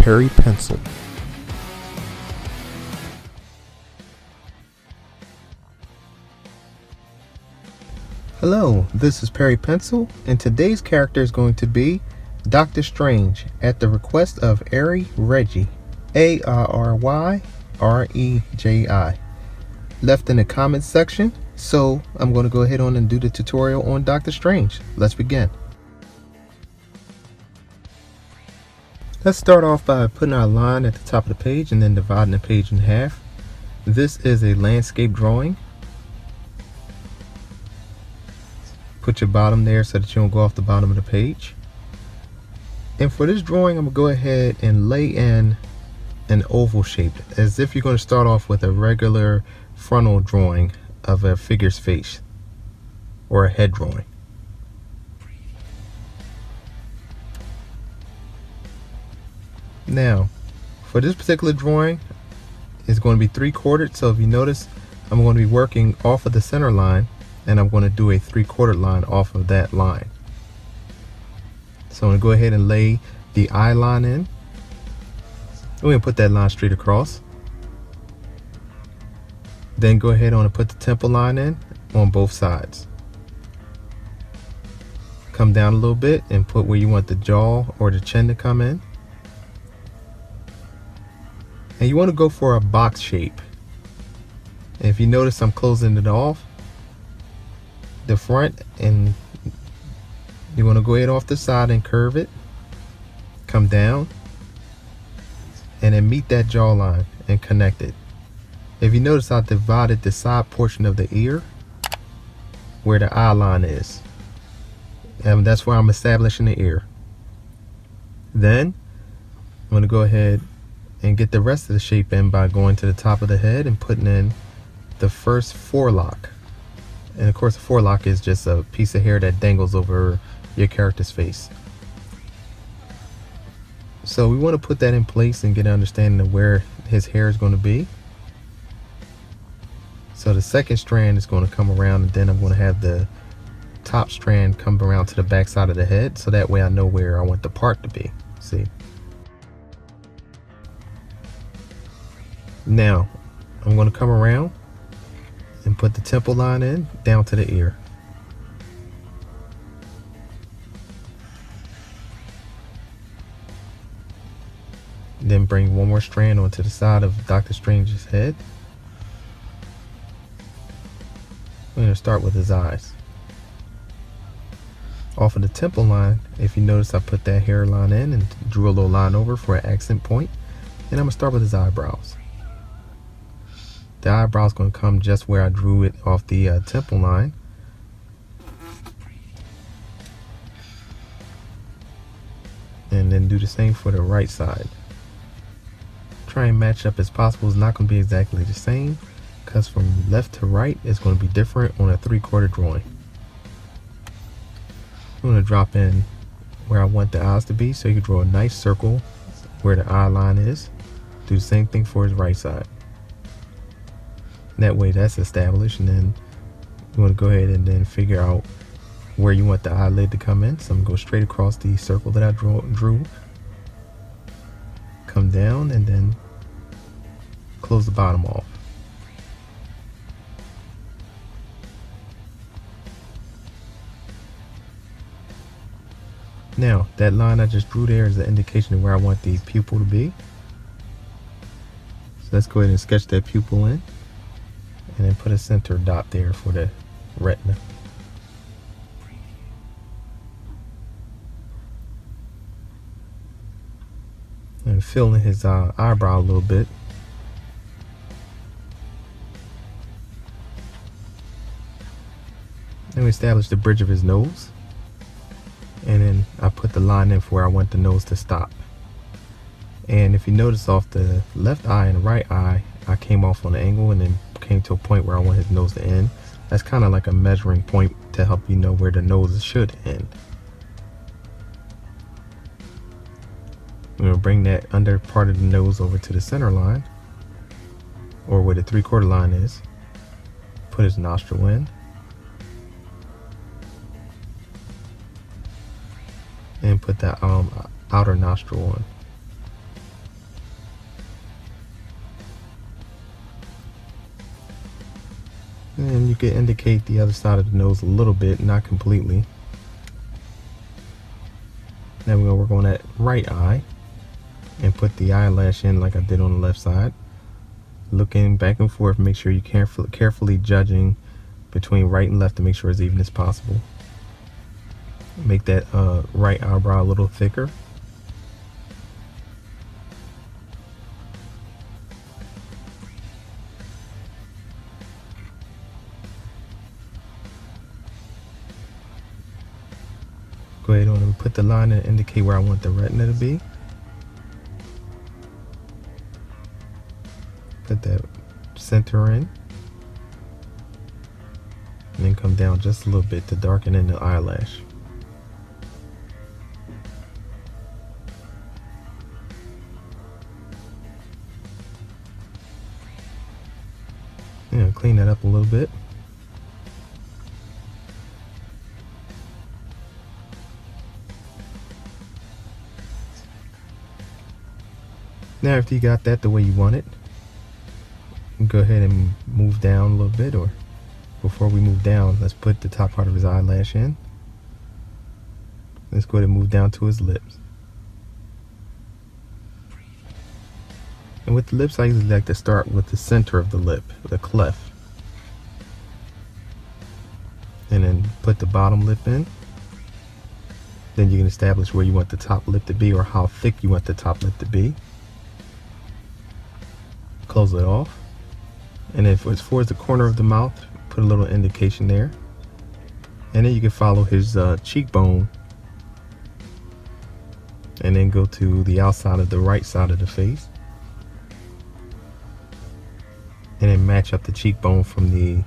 Perry Pencil. Hello, this is Perry Pencil, and today's character is going to be Doctor Strange at the request of Airy Reji, Arryreji, left in the comments section. So I'm going to go ahead on and do the tutorial on Doctor Strange. Let's begin. Let's start off by putting our line at the top of the page and then dividing the page in half. This is a landscape drawing. Put your bottom there so that you don't go off the bottom of the page. And for this drawing, I'm going to go ahead and lay in an oval shape, as if you're going to start off with a regular frontal drawing of a figure's face or a head drawing. Now, for this particular drawing, it's going to be 3/4. So if you notice, I'm going to be working off of the center line, and I'm going to do a 3/4 line off of that line. So I'm going to go ahead and lay the eye line in. We're going to put that line straight across. Then go ahead on and put the temple line in on both sides. Come down a little bit and put where you want the jaw or the chin to come in. And you want to go for a box shape. And if you notice, I'm closing it off the front, and you want to go ahead off the side and curve it. Come down and then meet that jawline and connect it. If you notice, I divided the side portion of the ear where the eye line is, and that's where I'm establishing the ear. Then I'm going to go ahead and get the rest of the shape in by going to the top of the head and putting in the first forelock. And of course, the forelock is just a piece of hair that dangles over your character's face. So we want to put that in place and get an understanding of where his hair is going to be. So the second strand is going to come around, and then I'm going to have the top strand come around to the back side of the head, so that way I know where I want the part to be. See? Now I'm going to come around and put the temple line in down to the ear. Then bring one more strand onto the side of Doctor Strange's head. We're going to start with his eyes. Off of the temple line, if you notice, I put that hairline in and drew a little line over for an accent point. And I'm going to start with his eyebrows. The eyebrow is going to come just where I drew it off the temple line. And then do the same for the right side. Try and match up as possible. It's not going to be exactly the same, because from left to right it's going to be different on a 3/4 drawing. I'm going to drop in where I want the eyes to be, so you can draw a nice circle where the eye line is. Do the same thing for his right side. That way that's established, and then you want to go ahead and then figure out where you want the eyelid to come in. So I'm going to go straight across the circle that I drew, come down, and then close the bottom off. Now that line I just drew there is the indication of where I want the pupil to be. So let's go ahead and sketch that pupil in, and then put a center dot there for the retina. And fill in his eyebrow a little bit. Then we establish the bridge of his nose. And then I put the line in for where I want the nose to stop. And if you notice, off the left eye and the right eye, I came off on an angle and then came to a point where I want his nose to end. That's kind of like a measuring point to help you know where the nose should end. I'm going to bring that under part of the nose over to the center line, or where the 3/4 line is. Put his nostril in. And put that outer nostril on. And you can indicate the other side of the nose a little bit, not completely. Now we're going to work on that right eye and put the eyelash in like I did on the left side. Looking back and forth, make sure you're carefully judging between right and left to make sure it's even as possible. Make that right eyebrow a little thicker. Go ahead and put the line and indicate where I want the retina to be. Put that center in. And then come down just a little bit to darken in the eyelash. Yeah, clean that up a little bit. Now after you got that the way you want it, go ahead and move down a little bit, or before we move down, let's put the top part of his eyelash in. Let's go ahead and move down to his lips. And with the lips, I usually like to start with the center of the lip, the cleft. And then put the bottom lip in. Then you can establish where you want the top lip to be or how thick you want the top lip to be. Close it off. And if it's towards the corner of the mouth, put a little indication there. And then you can follow his cheekbone. And then go to the outside of the right side of the face. And then match up the cheekbone from the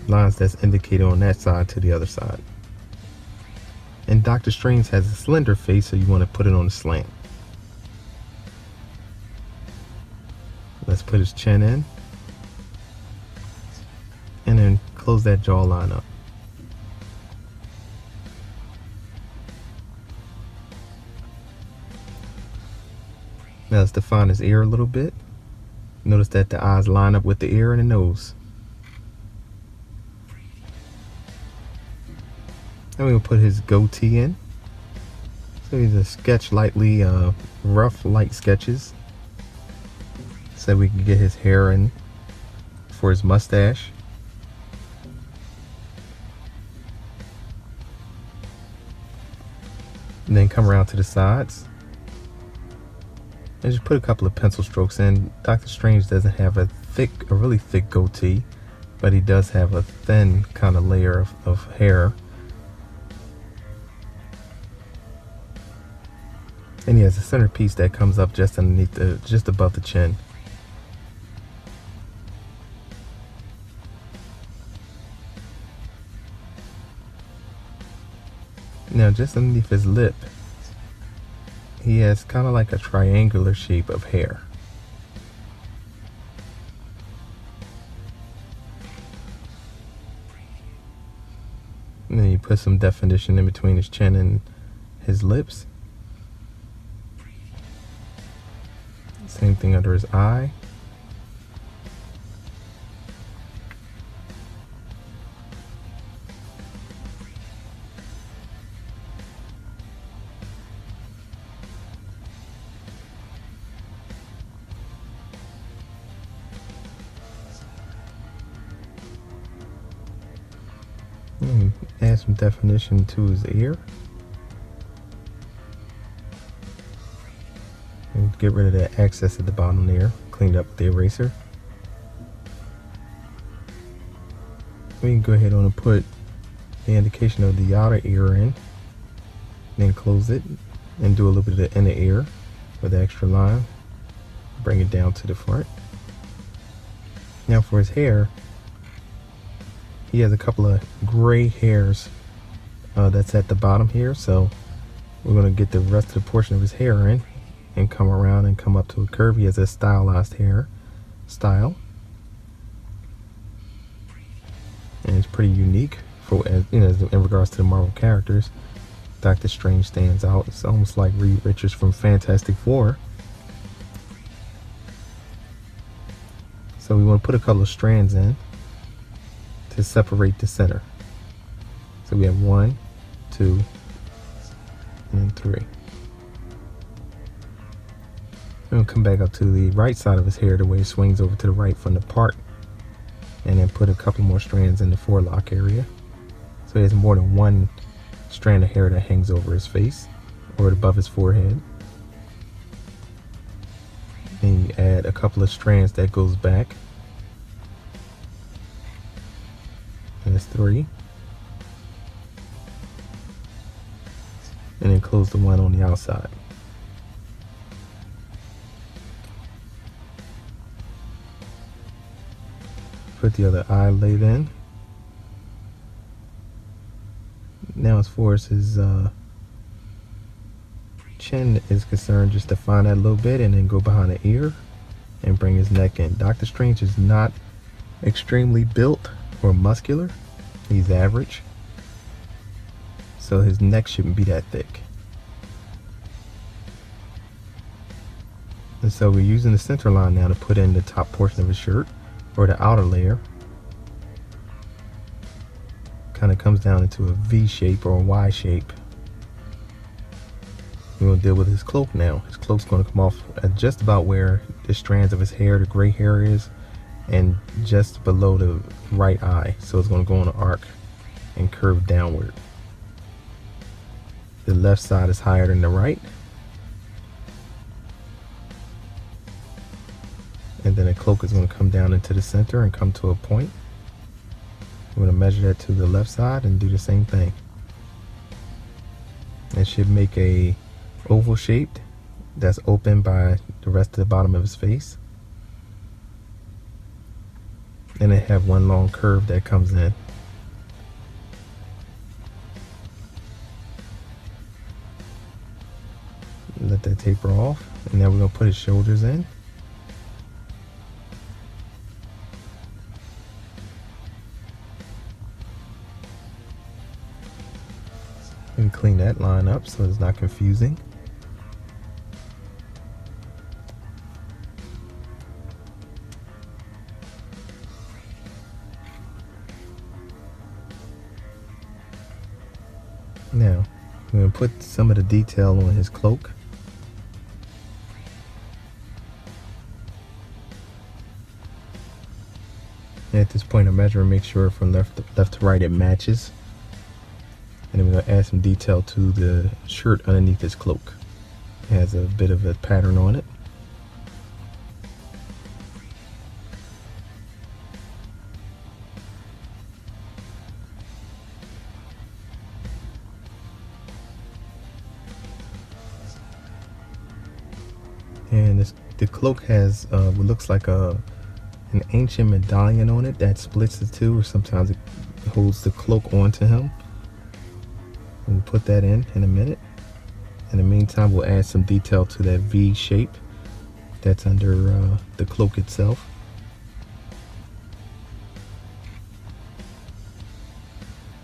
lines that's indicated on that side to the other side. And Dr. Strange has a slender face, so you want to put it on a slant. Let's put his chin in. And then close that jawline up. Now let's define his ear a little bit. Notice that the eyes line up with the ear and the nose. Then we're going to put his goatee in. So he's a sketch lightly, rough, light sketches. So we can get his hair in for his mustache. And then come around to the sides. And just put a couple of pencil strokes in. Dr. Strange doesn't have a really thick goatee, but he does have a thin kind of layer of hair. And he has a centerpiece that comes up just underneath just above the chin. Now just underneath his lip, he has kind of like a triangular shape of hair. And then you put some definition in between his chin and his lips. Same thing under his eye. And add some definition to his ear. And get rid of that excess at the bottom there. Clean it up with the eraser. We can go ahead on and put the indication of the outer ear in. Then close it and do a little bit of the inner ear with the extra line. Bring it down to the front. Now for his hair, he has a couple of gray hairs that's at the bottom here, so we're going to get the rest of the portion of his hair in and come around and come up to a curve. He has a stylized hair style, and it's pretty unique for, you know, in regards to the Marvel characters. Doctor Strange stands out. It's almost like Reed Richards from Fantastic Four. So we want to put a couple of strands in. to separate the center. So we have 1, 2, and then 3. We'll come back up to the right side of his hair, the way it swings over to the right from the part, and then put a couple more strands in the forelock area. So he has more than one strand of hair that hangs over his face or above his forehead. Then you add a couple of strands that goes back. And that's 3. And then close the one on the outside. Put the other eyelid in. Now as far as his chin is concerned, just define that a little bit and then go behind the ear and bring his neck in. Doctor Strange is not extremely built or muscular. He's average. So his neck shouldn't be that thick. And so we're using the center line now to put in the top portion of his shirt, or the outer layer. Kind of comes down into a V shape or a Y shape. We're going to deal with his cloak now. His cloak's going to come off at just about where the strands of his hair, the gray hair is, and just below the right eye. So it's going to go on an arc and curve downward. The left side is higher than the right. And then the cloak is going to come down into the center and come to a point. We're going to measure that to the left side and do the same thing. It should make a oval shaped that's open by the rest of the bottom of his face. And it have one long curve that comes in. Let that taper off. And now we're going to put his shoulders in. And clean that line up so it's not confusing. Now, I'm going to put some of the detail on his cloak. And at this point, I'm measuring, make sure from left to right it matches. And then we're going to add some detail to the shirt underneath his cloak. It has a bit of a pattern on it. And the cloak has what looks like an ancient medallion on it that splits the two, or sometimes it holds the cloak onto him. We'll put that in a minute. In the meantime, we'll add some detail to that V shape that's under the cloak itself.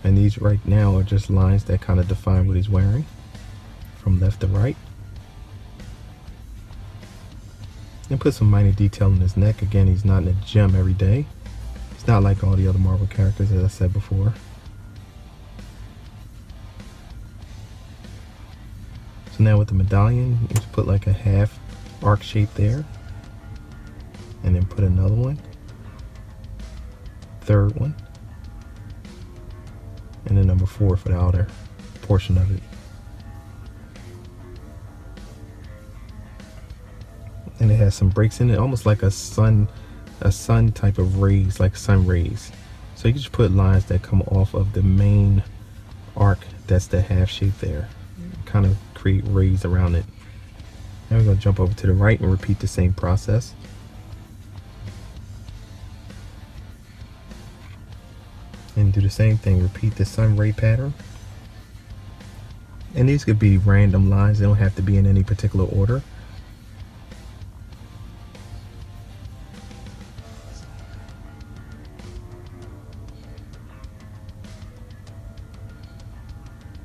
And these right now are just lines that kind of define what he's wearing from left to right. And put some minor detail in his neck. Again, he's not in the gym every day. He's not like all the other Marvel characters, as I said before. So now with the medallion, you just put like a half arc shape there. And then put another one. Third one. And then number 4 for the outer portion of it. And it has some breaks in it, almost like a sun type of rays, like sun rays. So you can just put lines that come off of the main arc that's the half shape there. Kind of create rays around it. Now we're going to jump over to the right and repeat the same process. And do the same thing, repeat the sun ray pattern. And these could be random lines, they don't have to be in any particular order.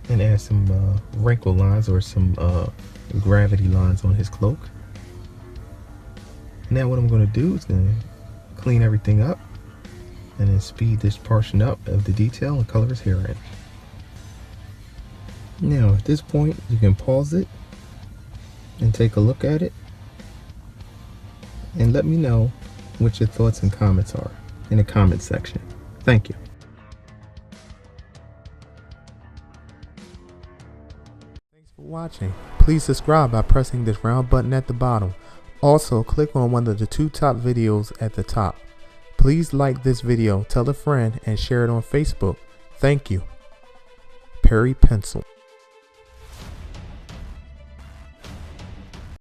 And add some wrinkle lines or some gravity lines on his cloak. Now what I'm going to do is going to clean everything up and then speed this portion up of the detail and color his hair in. Now at this point you can pause it and take a look at it and let me know what your thoughts and comments are in the comment section. Thank you. Thanks for watching. Please subscribe by pressing this round button at the bottom. Also, click on one of the 2 top videos at the top. Please like this video, tell a friend, and share it on Facebook. Thank you. Perry Pencil.